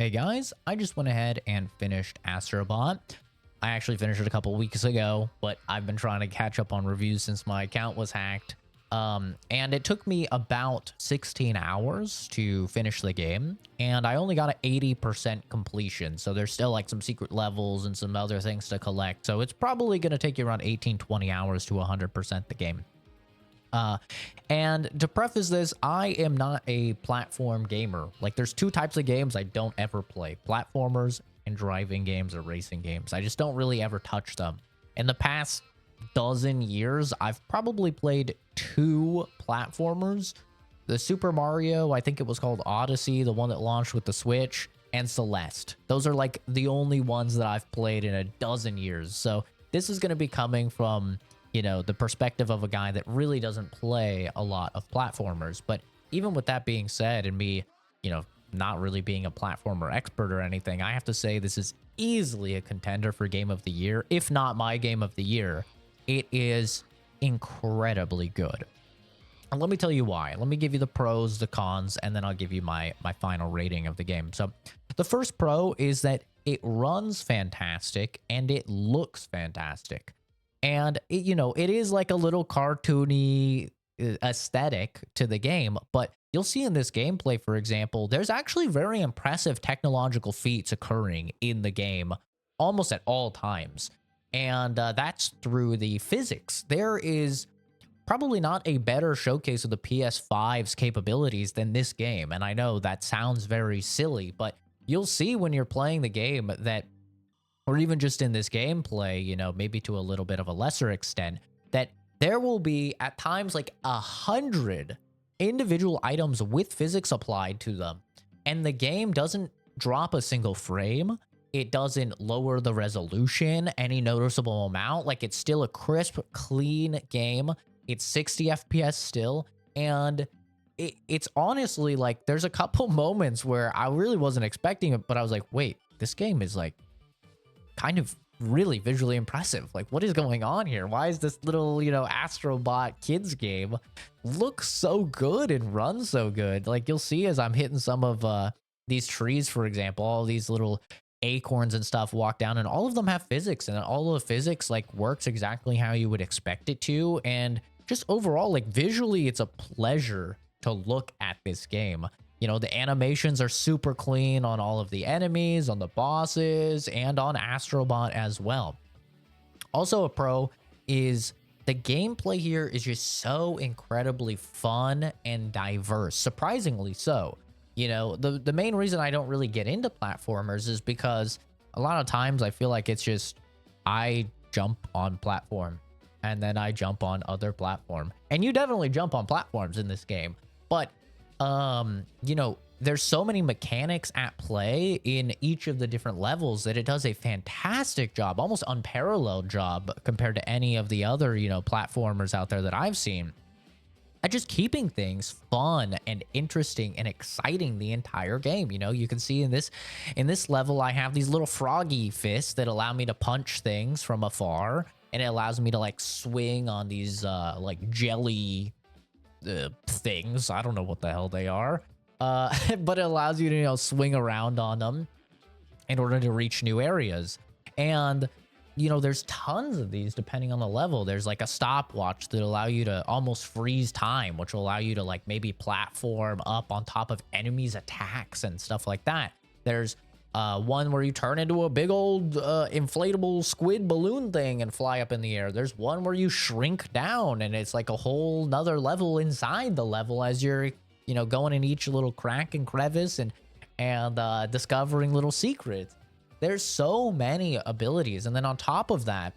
Hey guys, I just went ahead and finished Astro. I actually finished it a couple weeks ago, but I've been trying to catch up on reviews since my account was hacked. And it took me about 16 hours to finish the game, and I only got an 80% completion. So there's still like some secret levels and some other things to collect. So it's probably going to take you around 18-20 hours to 100% the game. And to preface this, I am not a platform gamer. Like, there's two types of games I don't ever play: platformers and driving games or racing games. I just don't really ever touch them. In the past dozen years, I've probably played two platformers: the Super Mario, I think it was called Odyssey, the one that launched with the Switch, and Celeste. Those are like the only ones that I've played in a dozen years. So this is going to be coming from, you know, the perspective of a guy that really doesn't play a lot of platformers. But even with that being said, and me, you know, not really being a platformer expert or anything, I have to say this is easily a contender for Game of the Year, if not my Game of the Year. It is incredibly good. And let me tell you why. Let me give you the pros, the cons, and then I'll give you my final rating of the game. So the first pro is that it runs fantastic and it looks fantastic. And it, you know, it is like a little cartoony aesthetic to the game, but you'll see in this gameplay, for example, there's actually very impressive technological feats occurring in the game almost at all times. And that's through the physics. There is probably not a better showcase of the PS5's capabilities than this game. And I know that sounds very silly, but you'll see when you're playing the game that, or even just in this gameplay, you know, maybe to a little bit of a lesser extent, that there will be at times like 100 individual items with physics applied to them, and the game doesn't drop a single frame. It doesn't lower the resolution any noticeable amount. Like, it's still a crisp, clean game. It's 60 FPS still, and it's honestly like there's a couple moments where I really wasn't expecting it, but I was like, wait, this game is like kind of really visually impressive. Like, what is going on here? Why is this little, you know, Astrobot kids game look so good and run so good? Like, you'll see as I'm hitting some of these trees, for example, all these little acorns and stuff walk down, and all of them have physics, and all of the physics like works exactly how you would expect it to. And just overall, like, visually, it's a pleasure to look at this game. You know, the animations are super clean on all of the enemies, on the bosses, and on Astrobot as well. Also, a pro is the gameplay here is just so incredibly fun and diverse, surprisingly so. You know, the main reason I don't really get into platformers is because a lot of times I feel like it's just I jump on platform and then I jump on other platform. And you definitely jump on platforms in this game, but you know, there's so many mechanics at play in each of the different levels that it does a fantastic job, almost unparalleled job compared to any of the other, you know, platformers out there that I've seen, at just keeping things fun and interesting and exciting the entire game. You know, you can see in this level, I have these little froggy fists that allow me to punch things from afar, and it allows me to like swing on these like jelly things. I don't know what the hell they are, but it allows you to, you know, swing around on them in order to reach new areas. And you know, there's tons of these depending on the level. There's like a stopwatch that allow you to almost freeze time, which will allow you to like maybe platform up on top of enemies' attacks and stuff like that. There's one where you turn into a big old inflatable squid balloon thing and fly up in the air. There's one where you shrink down and it's like a whole nother level inside the level as you're, you know, going in each little crack and crevice and discovering little secrets. There's so many abilities. And then on top of that,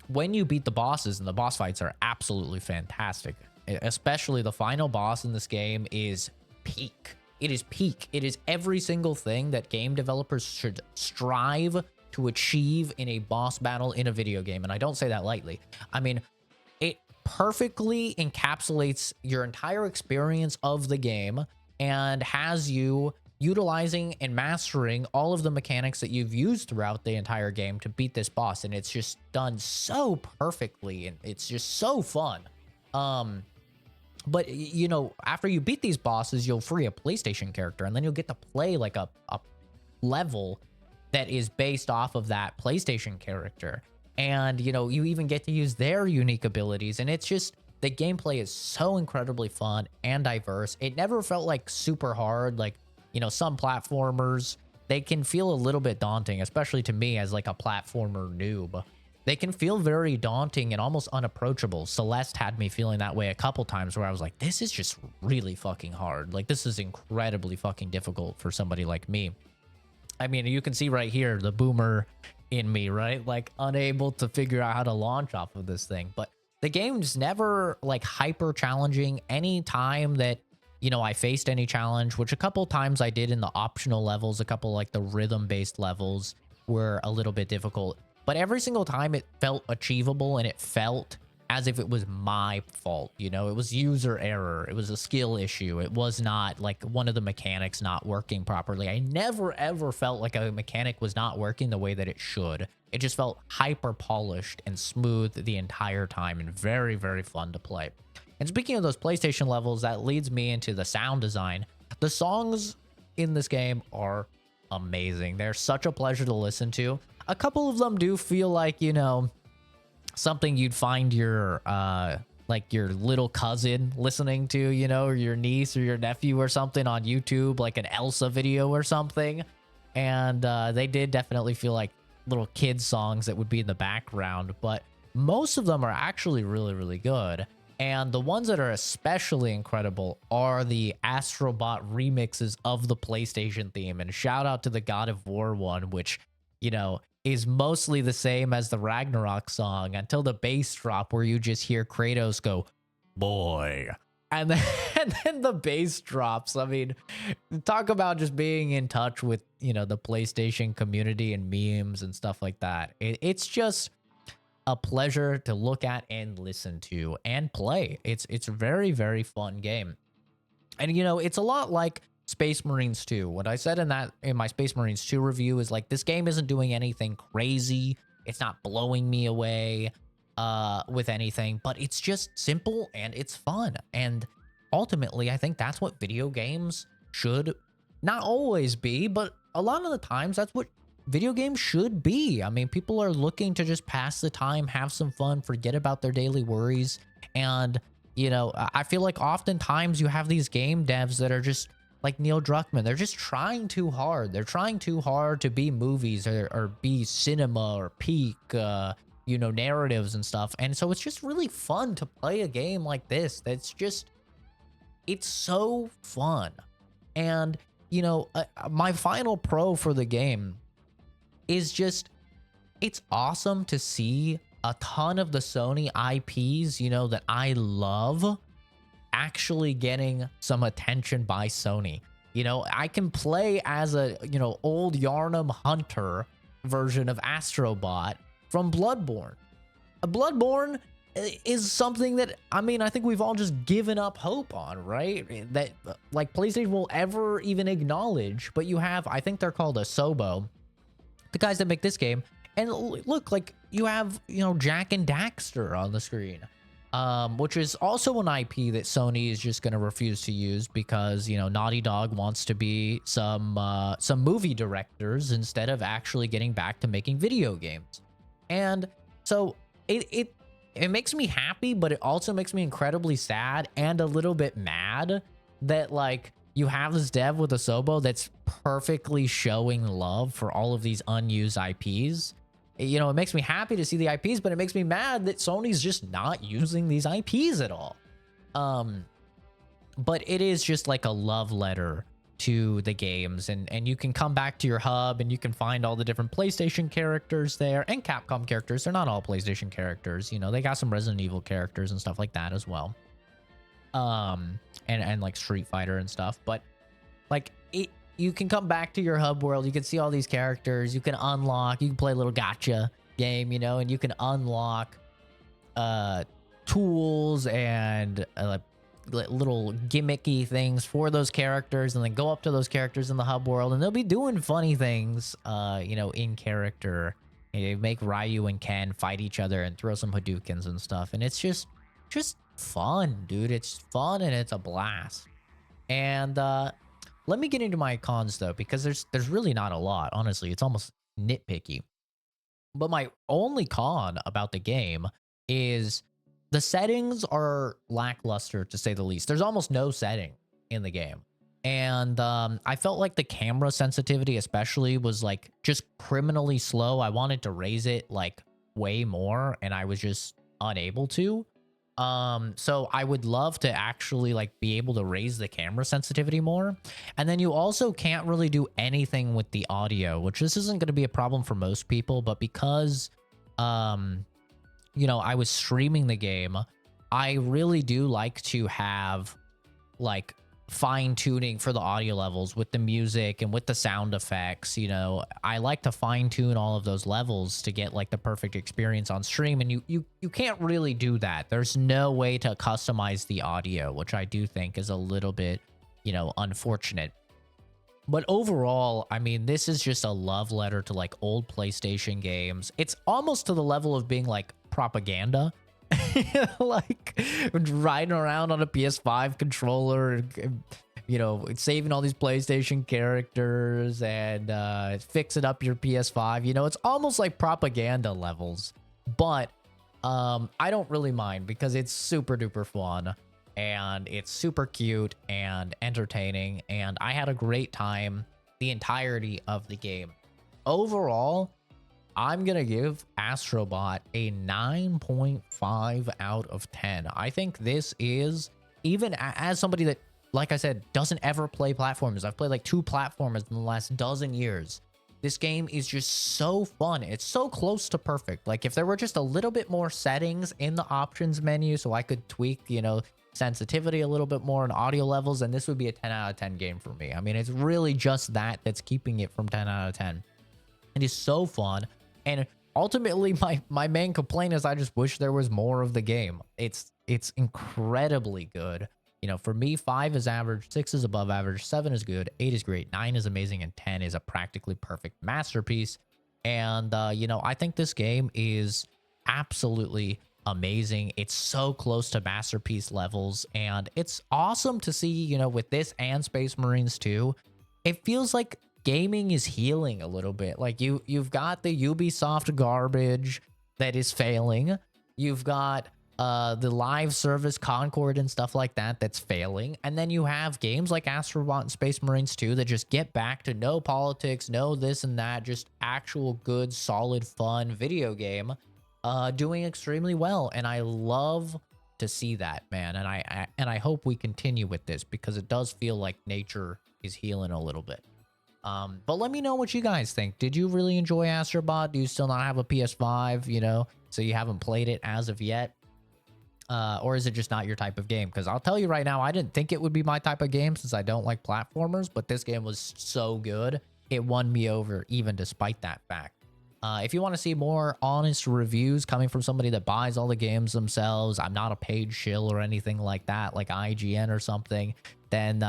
when you beat the bosses, and the boss fights are absolutely fantastic, especially the final boss in this game is peak. It is peak. It is every single thing that game developers should strive to achieve in a boss battle in a video game. And I don't say that lightly. I mean, it perfectly encapsulates your entire experience of the game and has you utilizing and mastering all of the mechanics that you've used throughout the entire game to beat this boss. And it's just done so perfectly, and it's just so fun. But, you know, after you beat these bosses, you'll free a PlayStation character, and then you'll get to play like a level that is based off of that PlayStation character. And, you know, you even get to use their unique abilities. And it's just, the gameplay is so incredibly fun and diverse. It never felt like super hard. Like, you know, some platformers, they can feel a little bit daunting, especially to me as like a platformer noob. They can feel very daunting and almost unapproachable. Celeste had me feeling that way a couple times where I was like, this is just really fucking hard. Like, this is incredibly fucking difficult for somebody like me. I mean, you can see right here, the boomer in me, right? Like, unable to figure out how to launch off of this thing. But the game's never like hyper challenging. Any time that, you know, I faced any challenge, which a couple times I did in the optional levels, a couple like the rhythm based levels were a little bit difficult, but every single time it felt achievable and it felt as if it was my fault. You know, it was user error. It was a skill issue. It was not like one of the mechanics not working properly. I never ever felt like a mechanic was not working the way that it should. It just felt hyper polished and smooth the entire time and very, very fun to play. And speaking of those PlayStation levels, that leads me into the sound design. The songs in this game are amazing. They're such a pleasure to listen to. A couple of them do feel like, you know, something you'd find your like your little cousin listening to, you know, or your niece or your nephew or something on YouTube, like an Elsa video or something. And they did definitely feel like little kid songs that would be in the background, but most of them are actually really, really good. And the ones that are especially incredible are the Astrobot remixes of the PlayStation theme. And shout out to the God of War one, which, you know, is mostly the same as the Ragnarok song until the bass drop where you just hear Kratos go, boy. And then the bass drops. I mean, talk about just being in touch with, you know, the PlayStation community and memes and stuff like that. It's just a pleasure to look at and listen to and play. It's a very, very fun game. And, you know, it's a lot like Space Marines 2. What I said in my Space Marines 2 review is like, this game isn't doing anything crazy. It's not blowing me away with anything, but it's just simple and it's fun. And ultimately, I think that's what video games should not always be, but a lot of the times that's what video games should be. I mean, people are looking to just pass the time, have some fun, forget about their daily worries. And, you know, I feel like oftentimes you have these game devs that are just like Neil Druckmann. They're just trying too hard. They're trying too hard to be movies or be cinema or peak, you know, narratives and stuff. And so it's just really fun to play a game like this. That's just, it's so fun. And, you know, my final pro for the game is just, it's awesome to see a ton of the Sony IPs, you know, that I love actually getting some attention by Sony. You know, I can play as a, you know, old Yarnum Hunter version of Astrobot from Bloodborne. Bloodborne is something that, I mean, I think we've all just given up hope on, right? That, like, PlayStation will ever even acknowledge. But you have, I think they're called Asobu, the guys that make this game. And look, like, you have, you know, Jack and Daxter on the screen, which is also an IP that Sony is just going to refuse to use because, you know, Naughty Dog wants to be some movie directors instead of actually getting back to making video games. And so it makes me happy, but it also makes me incredibly sad and a little bit mad that, like, you have this dev with Asobo that's perfectly showing love for all of these unused IPs. You know, it makes me happy to see the IPs, but it makes me mad that Sony's just not using these IPs at all. But it is just like a love letter to the games, and you can come back to your hub and you can find all the different PlayStation characters there and Capcom characters. They're not all PlayStation characters, you know, they got some Resident Evil characters and stuff like that as well. And like Street Fighter and stuff, but like you can come back to your hub world, you can see all these characters, you can unlock, you can play a little gacha game, you know, and you can unlock tools and little gimmicky things for those characters, and then go up to those characters in the hub world and they'll be doing funny things, you know, in character. You make Ryu and Ken fight each other and throw some Hadoukens and stuff, and it's just fun, dude. It's fun and it's a blast. And let me get into my cons though, because there's really not a lot. Honestly, it's almost nitpicky. But my only con about the game is the settings are lackluster to say the least. There's almost no setting in the game. And I felt like the camera sensitivity especially was like just criminally slow. I wanted to raise it like way more and I was just unable to. So I would love to actually like be able to raise the camera sensitivity more. And then you also can't really do anything with the audio, which this isn't going to be a problem for most people, but because you know, I was streaming the game, I really do like to have like fine tuning for the audio levels with the music and with the sound effects. You know, I like to fine tune all of those levels to get like the perfect experience on stream, and you can't really do that. There's no way to customize the audio, which I do think is a little bit, you know, unfortunate. But overall, I mean, this is just a love letter to like old PlayStation games. It's almost to the level of being like propaganda. Like riding around on a PS5 controller, you know, saving all these PlayStation characters and fixing up your PS5. You know, it's almost like propaganda levels. But I don't really mind because it's super duper fun and it's super cute and entertaining, and I had a great time the entirety of the game. Overall, I'm going to give Astrobot a 9.5 out of 10. I think this is, even as somebody that, like I said, doesn't ever play platformers. I've played like 2 platformers in the last dozen years. This game is just so fun. It's so close to perfect. Like if there were just a little bit more settings in the options menu so I could tweak, you know, sensitivity a little bit more and audio levels, and this would be a 10 out of 10 game for me. I mean, it's really just that that's keeping it from 10 out of 10. It is so fun. And ultimately, my main complaint is I just wish there was more of the game. It's incredibly good. You know, for me, 5 is average, 6 is above average, 7 is good, 8 is great, 9 is amazing, and 10 is a practically perfect masterpiece. And, you know, I think this game is absolutely amazing. It's so close to masterpiece levels, and it's awesome to see, you know, with this and Space Marines 2, it feels like gaming is healing a little bit. Like you've got the Ubisoft garbage that is failing. You've got the live service Concord and stuff like that that's failing. And then you have games like Astrobot and Space Marines 2 that just get back to no politics, no this and that, just actual good, solid, fun video game doing extremely well. And I love to see that, man. And I hope we continue with this because it does feel like nature is healing a little bit. But let me know what you guys think. Did you really enjoy Astrobot? Do you still not have a PS5, you know, so you haven't played it as of yet? Or is it just not your type of game? Because I'll tell you right now, I didn't think it would be my type of game since I don't like platformers, but this game was so good, it won me over even despite that fact. If you want to see more honest reviews coming from somebody that buys all the games themselves, I'm not a paid shill or anything like that, like IGN or something, then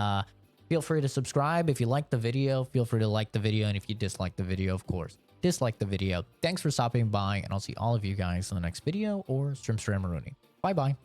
feel free to subscribe. If you like the video, feel free to like the video. And if you dislike the video, of course, dislike the video. Thanks for stopping by, and I'll see all of you guys in the next video or stream Marooney. Bye-bye.